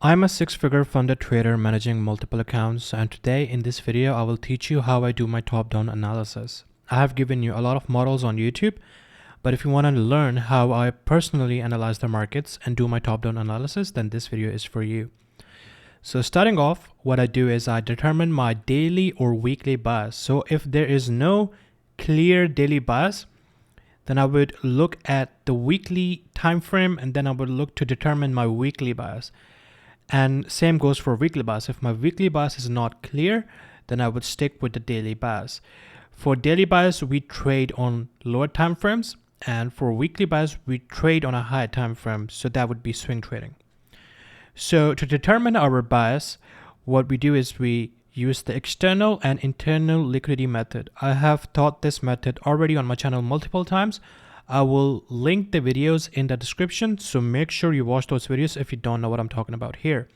I'm a six-figure funded trader managing multiple accounts, and today in this video I will teach you how I do my top-down analysis. I have given you a lot of models on YouTube, but if you want to learn how I personally analyze the markets and do my top-down analysis, then this video is for you. So starting off, what I do is I determine my daily or weekly bias. So if there is no clear daily bias, then I would look at the weekly time frame, and then I would look to determine my weekly bias. And same goes for weekly bias. If my weekly bias is not clear, then I would stick with the daily bias. For daily bias, we trade on lower time frames, and for weekly bias, we trade on a higher time frame. So that would be swing trading. So to determine our bias, what we do is we use the external and internal liquidity method. I have taught this method already on my channel multiple times. I will link the videos in the description, so make sure you watch those videos if you don't know what I'm talking about here.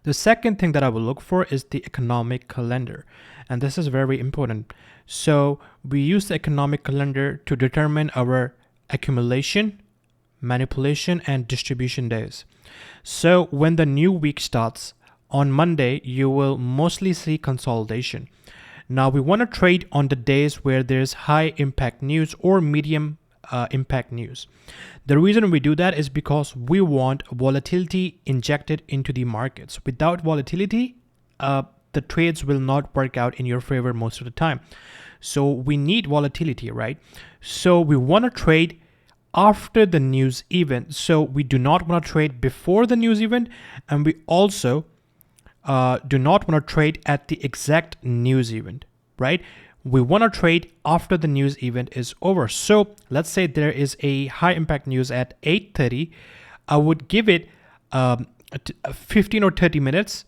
The second thing that I will look for is the economic calendar, and this is very important. So we use the economic calendar to determine our accumulation, manipulation, and distribution days. So when the new week starts, on Monday, you will mostly see consolidation. Now we want to trade on the days where there's high impact news or medium impact news. The reason we do that is because we want volatility injected into the markets. Without volatility, the trades will not work out in your favor most of the time. So we need volatility, right? So we want to trade after the news event. So we do not want to trade before the news event, and we also do not want to trade at the exact news event, right? We want to trade after the news event is over. So let's say there is a high impact news at 8:30. I would give it 15 or 30 minutes,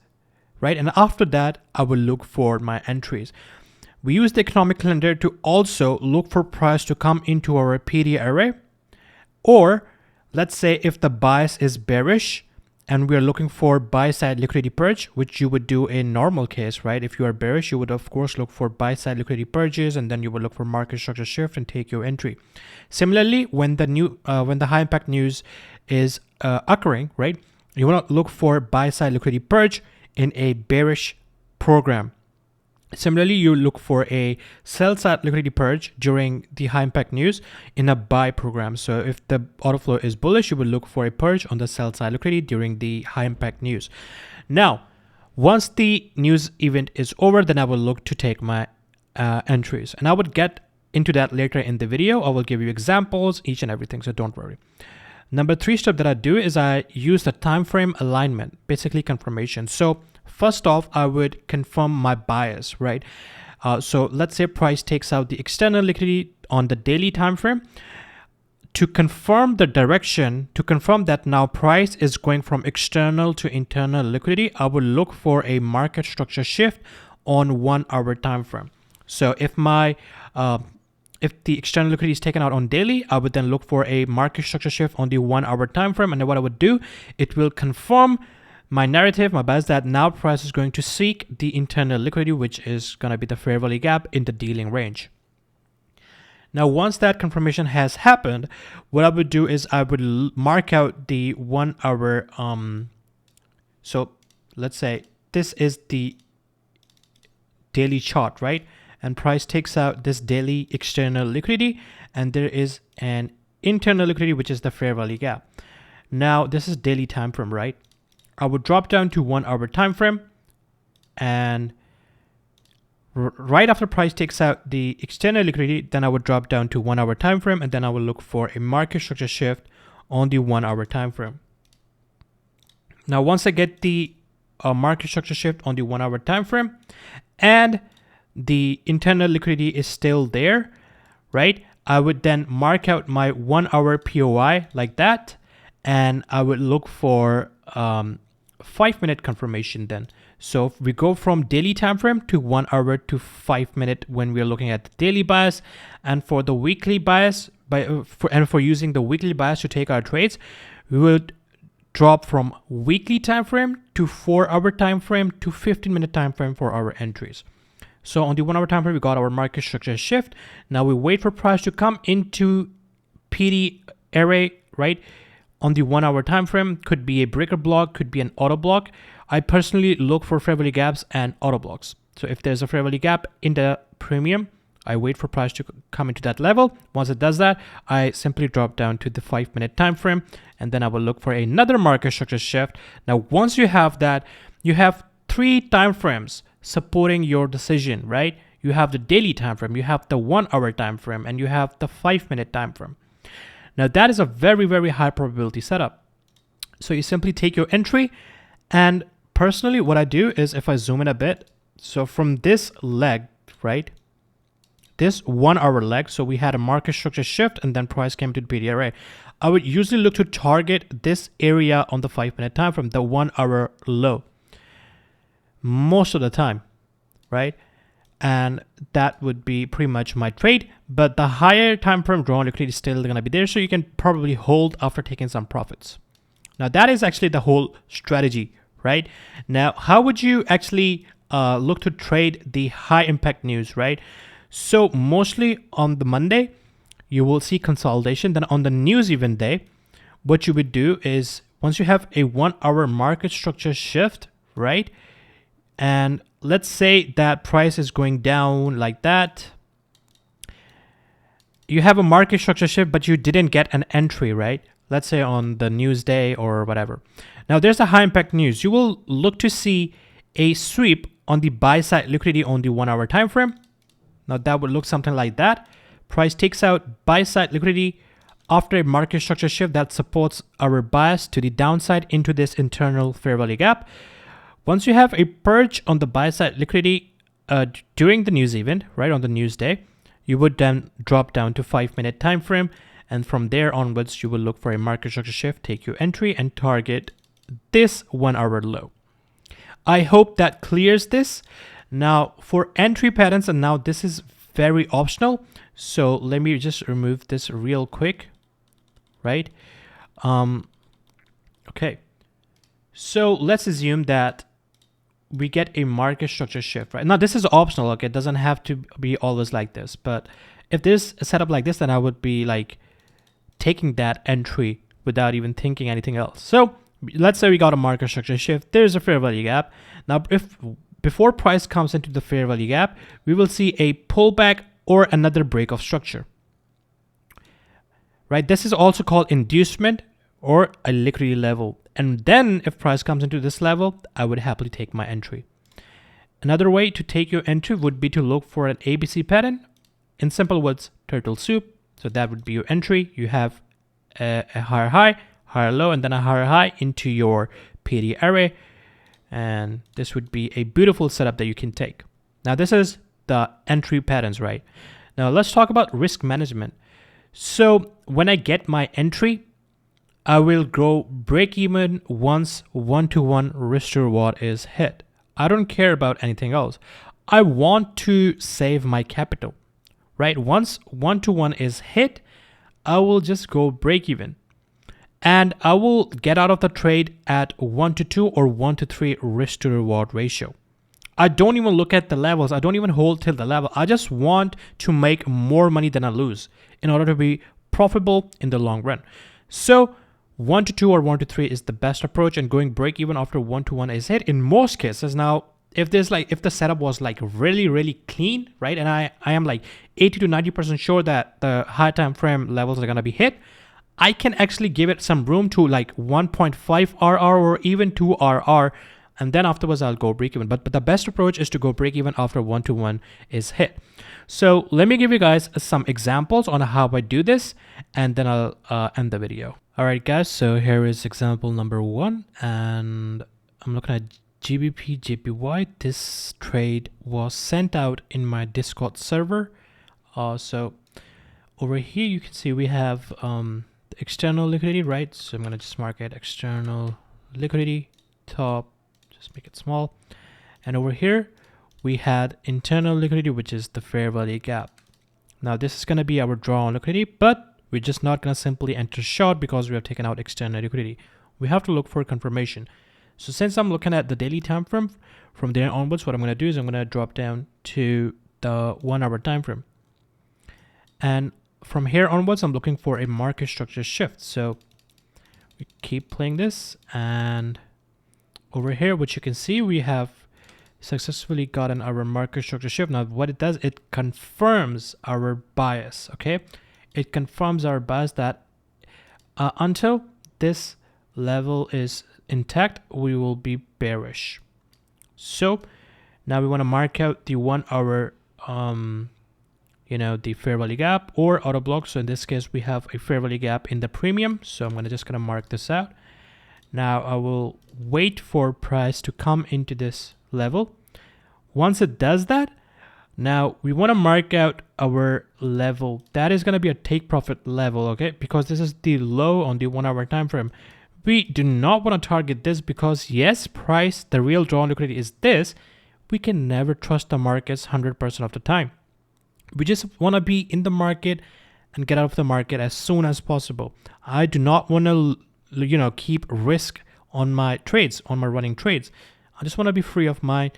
right? And after that, I will look for my entries. We use the economic calendar to also look for price to come into our PD array. Or let's say if the bias is bearish, and we are looking for buy-side liquidity purge, which you would do in normal case, right? If you are bearish, you would of course look for buy-side liquidity purges, and then you would look for market structure shift and take your entry. Similarly, when the high impact news is occurring, right? You want to look for buy-side liquidity purge in a bearish program. Similarly, you look for a sell-side liquidity purge during the high impact news in a buy program. So if the order flow is bullish, you will look for a purge on the sell-side liquidity during the high impact news. Now, once the news event is over, then I will look to take my entries, and I would get into that later in the video. I will give you examples, each and everything, so don't worry. Number 3 step that I do is I use the time frame alignment, basically confirmation. So first off, I would confirm my bias, right? So let's say price takes out the external liquidity on the daily time frame. To confirm the direction, to confirm that now price is going from external to internal liquidity, I would look for a market structure shift on 1 hour time frame. So if the external liquidity is taken out on daily, I would then look for a market structure shift on the 1 hour time frame. And then what I would do, it will confirm my narrative, my bias, that now price is going to seek the internal liquidity, which is going to be the fair value gap in the dealing range. Now, once that confirmation has happened, what I would do is I would mark out the 1 hour. So let's say this is the daily chart, right? And price takes out this daily external liquidity, and there is an internal liquidity, which is the fair value gap. Now, this is daily time frame, right? I would drop down to 1 hour time frame, and right after price takes out the external liquidity, then I would drop down to 1 hour time frame, and then I will look for a market structure shift on the 1 hour time frame. Now, once I get the market structure shift on the 1 hour time frame, and the internal liquidity is still there, right? I would then mark out my 1 hour POI like that, and I would look for 5-minute confirmation then. So if we go from daily time frame to 1 hour to 5 minute when we are looking at the daily bias, and for the weekly bias, for using the weekly bias to take our trades, we would drop from weekly time frame to 4 hour time frame to 15-minute time frame for our entries. So on the 1 hour time frame, we got our market structure shift. Now we wait for price to come into PD array, right? on the 1 hour time frame, could be a breaker block, could be an auto block. I personally look for fair value gaps and auto blocks. So if there's a fair value gap in the premium, I wait for price to come into that level. Once it does that, I simply drop down to the 5-minute time frame, and then I will look for another market structure shift. Now, once you have that, you have 3 time frames supporting your decision, right? You have the daily time frame, you have the 1 hour time frame, and you have the 5-minute time frame. Now, that is a very, very high probability setup. So you simply take your entry, and personally, what I do is if I zoom in a bit, so from this leg, right? This 1 hour leg, so we had a market structure shift and then price came to the PDRA. I would usually look to target this area on the 5-minute time frame, the 1 hour low, most of the time, right? And that would be pretty much my trade. But the higher time frame draw liquidity is still going to be there, so you can probably hold after taking some profits. Now that is actually the whole strategy, right? Now, how would you actually look to trade the high impact news, right? So mostly on the Monday, you will see consolidation. Then on the news event day, what you would do is once you have a 1 hour market structure shift, right? And let's say that price is going down like that. You have a market structure shift, but you didn't get an entry, right? Let's say on the news day or whatever. Now there's the high impact news. You will look to see a sweep on the buy side liquidity on the 1 hour time frame. Now that would look something like that. Price takes out buy side liquidity after a market structure shift that supports our bias to the downside into this internal fair value gap. Once you have a purge on the buy side liquidity during the news event, right, on the news day, you would then drop down to 5-minute time frame, and from there onwards you will look for a market structure shift, take your entry and target this 1 hour low. I hope that clears this. Now for entry patterns, and now this is very optional, so let me just remove this real quick, right? Okay, so let's assume that we get a market structure shift, right? Now this is optional, okay? It doesn't have to be always like this, but if there's a setup like this, then I would be like taking that entry without even thinking anything else. So let's say we got a market structure shift, there's a fair value gap. Now if before price comes into the fair value gap, we will see a pullback or another break of structure, right? This is also called inducement or a liquidity level. And then if price comes into this level, I would happily take my entry. Another way to take your entry would be to look for an ABC pattern. In simple words, turtle soup. So that would be your entry. You have a higher high, higher low, and then a higher high into your PD array. And this would be a beautiful setup that you can take. Now this is the entry patterns, right? Now let's talk about risk management. So when I get my entry, I will go break even once 1-to-1 risk to reward is hit. I don't care about anything else. I want to save my capital, right? Once 1-to-1 is hit, I will just go break even. And I will get out of the trade at 1-to-2 or 1-to-3 risk to reward ratio. I don't even look at the levels. I don't even hold till the level. I just want to make more money than I lose in order to be profitable in the long run. So 1-to-2 or 1-to-3 is the best approach, and going break even after 1-to-1 is hit in most cases. Now, if the setup was like really clean, right, and I am like 80 to 90% sure that the high time frame levels are gonna be hit, I can actually give it some room to like 1.5 RR or even 2 RR, and then afterwards I'll go break even. But the best approach is to go break even after 1-to-1 is hit. So let me give you guys some examples on how I do this, and then I'll end the video. All right, guys, so here is example number 1, and I'm looking at GBP JPY. This trade was sent out in my Discord server. So over here you can see we have the external liquidity, right? So I'm gonna just mark it external liquidity top, just make it small. And over here we had internal liquidity, which is the fair value gap. Now this is gonna be our draw on liquidity, but we're just not gonna simply enter short because we have taken out external liquidity. We have to look for confirmation. So since I'm looking at the daily time frame, from there onwards, what I'm gonna do is I'm gonna drop down to the 1 hour time frame. And from here onwards, I'm looking for a market structure shift. So We keep playing this, and over here, what you can see, we have successfully gotten our market structure shift. Now what it does, it confirms our bias. Okay, it confirms our bias that until this level is intact, we will be bearish. So now we want to mark out the 1 hour the fair value gap or auto block. So in this case, we have a fair value gap in the premium, so I'm just gonna mark this out. Now I will wait for price to come into this level. Once it does that, now we want to mark out our level. That is going to be a take profit level, okay? Because this is the low on the 1 hour time frame. We do not want to target this because yes, price, the real draw on liquidity is this. We can never trust the markets 100% of the time. We just want to be in the market and get out of the market as soon as possible. I do not want to keep risk on my trades, on my running trades. I just want to be free of mind,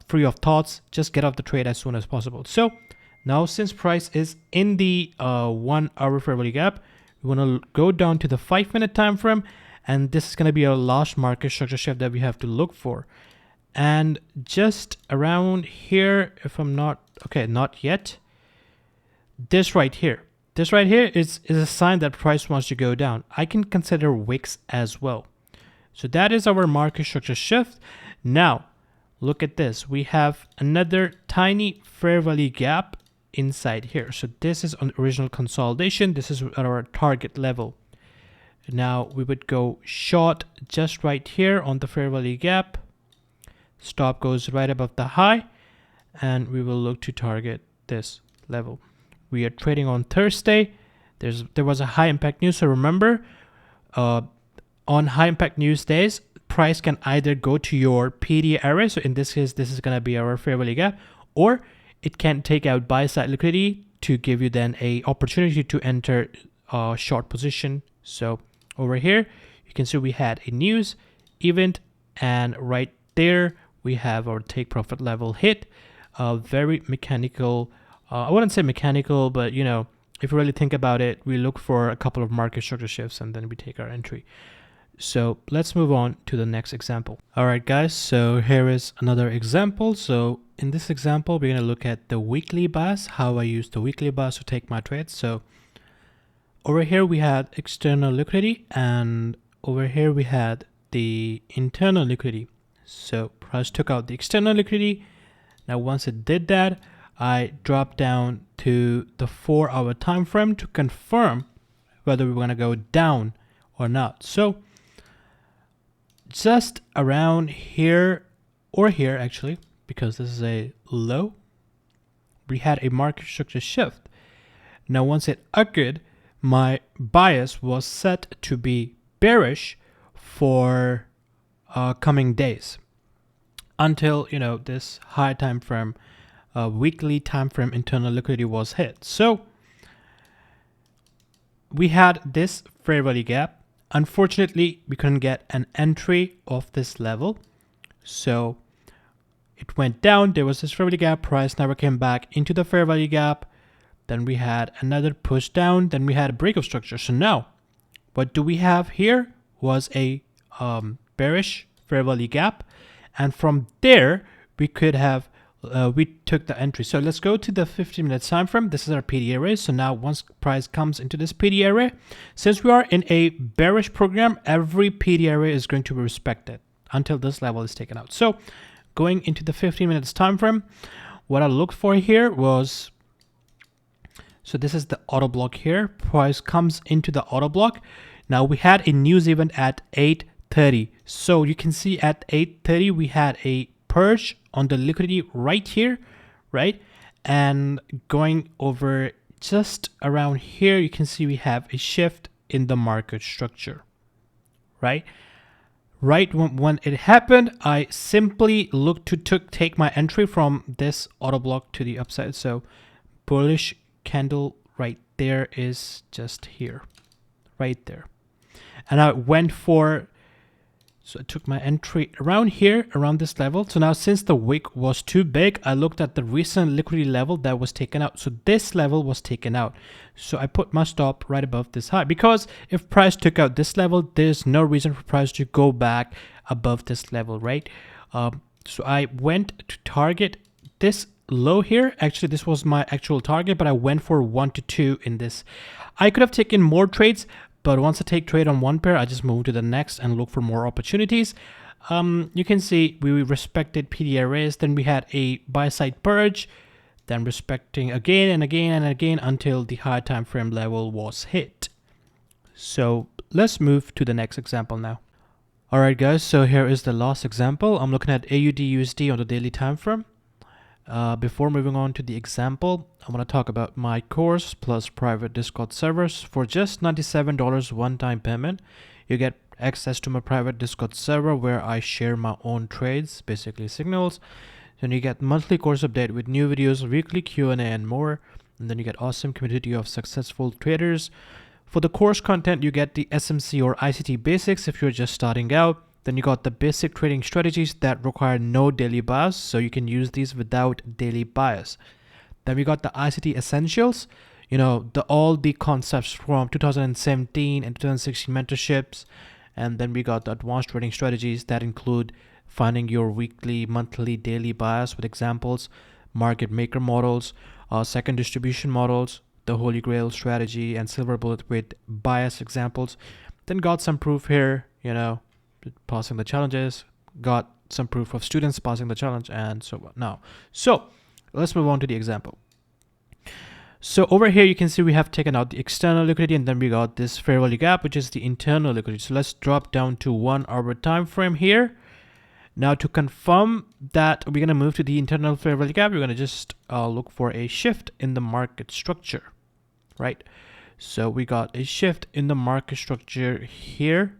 free of thoughts, just get off the trade as soon as possible. So now since price is in the 1 hour fair value gap, we want to go down to the 5-minute time frame, and this is going to be our last market structure shift that we have to look for. And just around here, if I'm not, okay, not yet, this right here is a sign that price wants to go down. I can consider wicks as well. So that is our market structure shift. Now look at this, we have another tiny fair value gap inside here. So this is on original consolidation. This is our target level. Now we would go short just right here on the fair value gap. Stop goes right above the high, and we will look to target this level. We are trading on Thursday. There was a high impact news, so remember, on high impact news days, price can either go to your PD area. So in this case, this is going to be our fair value gap, or it can take out buy side liquidity to give you then a opportunity to enter a short position. So over here, you can see we had a news event, and right there we have our take profit level hit. Very mechanical. I wouldn't say mechanical, but if you really think about it, we look for a couple of market structure shifts and then we take our entry. So let's move on to the next example. All right, guys, so here is another example. So in this example, we're going to look at the weekly bias, how I use the weekly bias to take my trades. So over here, we had external liquidity, and over here, we had the internal liquidity. So price took out the external liquidity. Now, once it did that, I dropped down to the 4 hour time frame to confirm whether we're going to go down or not. So just around here, or here actually, because this is a low, we had a market structure shift. Now once it occurred, my bias was set to be bearish for coming days until this high time frame, weekly time frame internal liquidity was hit. So we had this fair value gap. Unfortunately, we couldn't get an entry off this level, so it went down. There was this fair value gap, price never came back into the fair value gap. Then we had another push down, then we had a break of structure. So now what do we have here was a bearish fair value gap, and from there we could have we took the entry. So let's go to the 15-minute time frame. This is our PD area. So now once price comes into this PD area, since we are in a bearish program, every PD area is going to be respected until this level is taken out. So going into the 15 minutes time frame, what I looked for here was, so this is the auto block here. Price comes into the auto block. Now we had a news event at 8:30. So you can see at 8:30 we had a purge on the liquidity right here, right? And going over just around here, you can see we have a shift in the market structure, right? Right when it happened, I simply looked to take my entry from this auto block to the upside. So bullish candle right there is just here, right there. And I went for So I took my entry around here, around this level. So now since the wick was too big, I looked at the recent liquidity level that was taken out. So this level was taken out. So I put my stop right above this high, because if price took out this level, there's no reason for price to go back above this level, right? So I went to target this low here. Actually, this was my actual target, but I went for 1 to 2 in this. I could have taken more trades, but once I take trade on one pair, I just move to the next and look for more opportunities. You can see we respected PD arrays, then we had a buy side purge, then respecting again and again and again until the high time frame level was hit. So let's move to the next example now. Alright guys, so here is the last example. I'm looking at AUD USD on the daily time frame. Before moving on to the example, I want to talk about my course plus private Discord servers. For just $97 one-time payment, you get access to my private Discord server where I share my own trades, basically signals. Then you get monthly course update with new videos, weekly Q&A and more. And then you get awesome community of successful traders. For the course content, you get the SMC or ICT basics if you're just starting out. Then you got the basic trading strategies that require no daily bias, so you can use these without daily bias. Then we got the ICT essentials, you know, all the concepts from 2017 and 2016 mentorships. And then we got the advanced trading strategies that include finding your weekly, monthly, daily bias with examples, market maker models, second distribution models, the Holy Grail strategy, and silver bullet with bias examples. Then got some proof here, you know, passing the challenges, got some proof of students passing the challenge, and so on. Now, so let's move on to the example. So over here, you can see we have taken out the external liquidity, and then we got this fair value gap, which is the internal liquidity. So let's drop down to 1 hour time frame here. Now to confirm that we're going to move to the internal fair value gap, we're going to just look for a shift in the market structure, right? So we got a shift in the market structure here,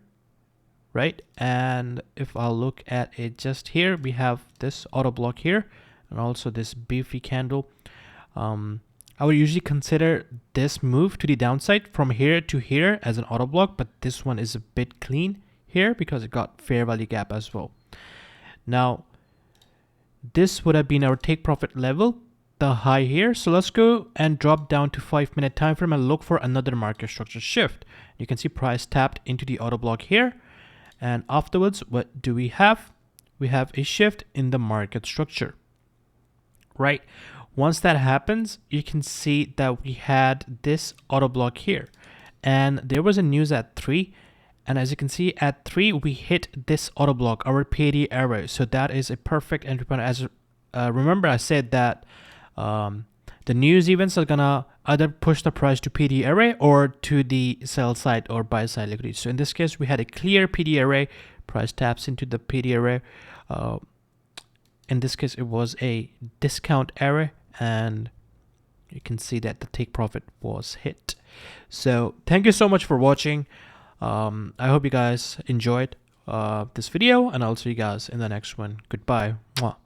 right? And if I look at it just here, we have this auto block here and also this beefy candle. I would usually consider this move to the downside from here to here as an auto block, but this one is a bit clean here because it got fair value gap as well. Now this would have been our take profit level, the high here. So let's go and drop down to 5-minute time frame and look for another market structure shift. You can see price tapped into the auto block here. And afterwards, what do we have? We have a shift in the market structure, right? Once that happens, you can see that we had this auto block here. And there was a news at 3. And as you can see at 3, we hit this auto block, our PD arrow. So that is a perfect entry point. As remember, I said that the news events are gonna either push the price to PD array or to the sell side or buy side liquidity. So in this case, we had a clear PD array. Price taps into the PD array. In this case, it was a discount array, and you can see that the take profit was hit. So thank you so much for watching. I hope you guys enjoyed this video, and I'll see you guys in the next one. Goodbye. Mwah.